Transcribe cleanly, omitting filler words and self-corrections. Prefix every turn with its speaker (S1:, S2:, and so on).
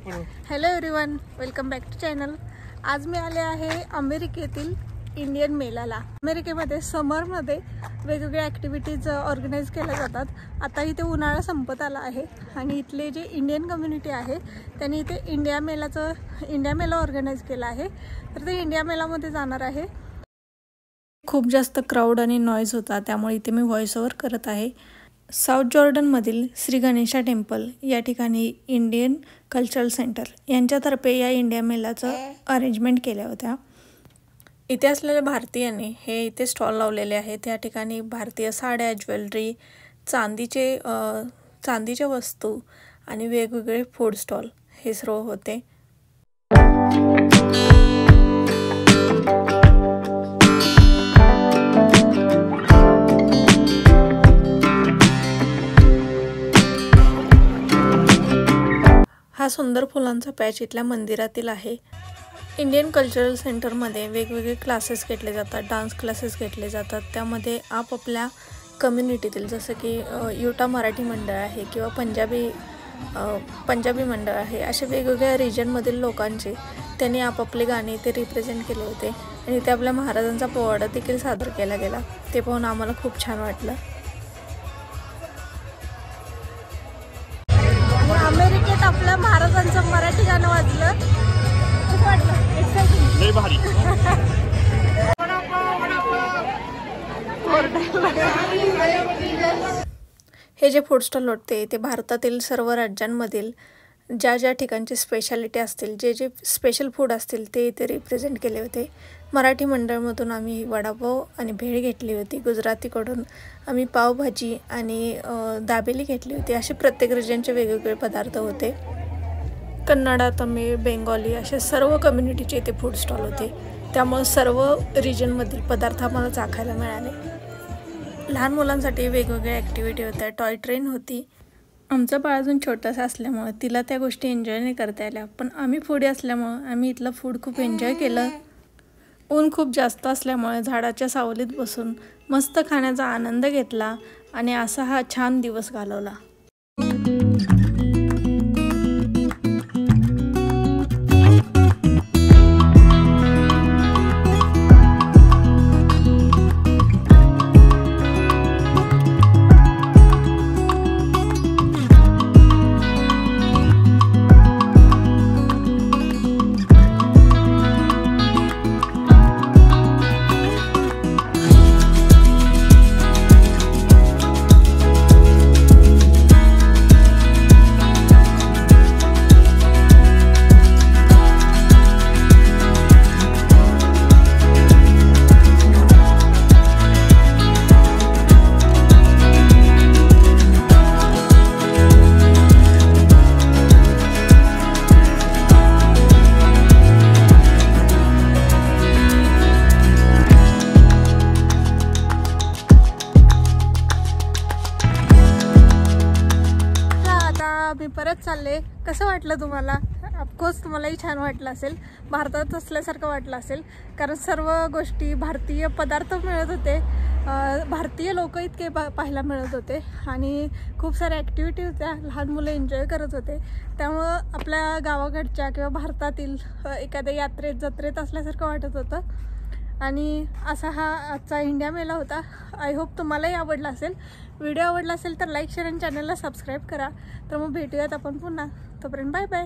S1: Hello everyone, welcome back to channel. आज मी आले आहे अमेरिकेतील इंडियन मेलाला। अमेरिकेमध्ये समरमध्ये वेगवेगळ्या ॲक्टिव्हिटीज ऑर्गनाईज केल्या जातात। आता इथे उन्हाळा संपत आला आहे आणि इथले जे इंडियन कम्युनिटी आहे त्यांनी इथे इंडिया मेला ऑर्गनाईज केला आहे। तर ते इंडिया मेलामध्ये जाणार आहे। खूप जास्त क्राऊड आणि नॉईज होता, त्यामुळे इथे मी व्हॉइस ओव्हर करत आहे। साऊथ जॉर्डनमधील श्री गणेशा टेम्पल या ठिकाणी इंडियन कल्चरल सेंटर यांच्यातर्फे या इंडिया मेलाचं अरेंजमेंट केल्या होत्या। इथे असलेल्या भारतीयांनी हे इथे स्टॉल लावलेले आहेत। या ठिकाणी भारतीय साड्या, ज्वेलरी, चांदीच्या वस्तू आणि वेगवेगळे फूड स्टॉल हे सर्व होते। हा सुंदर फुलांचा पॅच इथल्या मंदिरातील आहे। इंडियन कल्चरल सेंटरमध्ये वेगवेगळे क्लासेस घेतले जातात, डान्स क्लासेस घेतले जातात। त्यामध्ये आपापल्या कम्युनिटीतील जसं की युटा मराठी मंडळ आहे किंवा पंजाबी मंडळ आहे, अशा वेगवेगळ्या रिजनमधील लोकांचे त्यांनी आपापले गाणे ते रिप्रेझेंट केले होते आणि ते आपल्या महाराजांचा पोवाडा देखील सादर केला गेला। ते पाहून आम्हाला खूप छान वाटलं। अमेरिकेत आपल्या महाराजांचं मराठी गाणं वाजलं, कसं वाटलं? एक्साइटिंग, लय भारी। हे जे फूड स्टॉल होते ते भारतातील सर्व राज्यांमधील ज्या ठिकाणची स्पेशालिटी असतील, जे स्पेशल फूड असतील ते इथे रिप्रेझेंट केले होते। मराठी मंडळमधून आम्ही वडापाव आणि भेळ घेतली होती, गुजरातीकडून आम्ही पावभाजी आणि दाबेली घेतली होती। असे प्रत्येक रिजनचे वेगवेगळे पदार्थ होते। कन्नडा, तमिळ, बेंगॉली असे सर्व कम्युनिटीचे इथे फूड स्टॉल होते, त्यामुळे सर्व रिजनमधील पदार्थ आम्हाला चाखायला मिळाले। लहान मुलांसाठी वेगवेगळ्या ॲक्टिव्हिटी होत्या, टॉय ट्रेन होती। आमचा बाळ अजून छोटासा असल्यामुळे तिला त्या गोष्टी एन्जॉय नाही करता आल्या, पण आम्ही फूडी असल्यामुळे आम्ही इथलं फूड खूप एन्जॉय केलं। ऊन खूप जास्त असल्यामुळे झाडाच्या सावलीत बसून मस्त खाण्याचा आनंद घेतला आणि असा हा छान दिवस घालवला। मी परत चालले। कसं वाटलं तुम्हाला? ऑफकोर्स तुम्हालाही छान वाटलं असेल, भारतात असल्यासारखं वाटलं असेल, कारण सर्व गोष्टी भारतीय पदार्थ मिळत होते, भारतीय लोक इतके पाहायला मिळत होते आणि खूप साऱ्या ॲक्टिव्हिटी होत्या। लहान मुलं एन्जॉय करत होते, त्यामुळं आपल्या गावाकडच्या किंवा भारतातील एखाद्या जत्रेत असल्यासारखं वाटत होतं। आणि असा हा आजचा इंडिया मेला होता। आय होप तुम्हालाही आवडला असेल। व्हिडिओ आवडला असेल तर लाईक, शेअर आणि चॅनलला सबस्क्राईब करा। तर मग भेटूयात आपण पुन्हा, तोपर्यंत बाय बाय।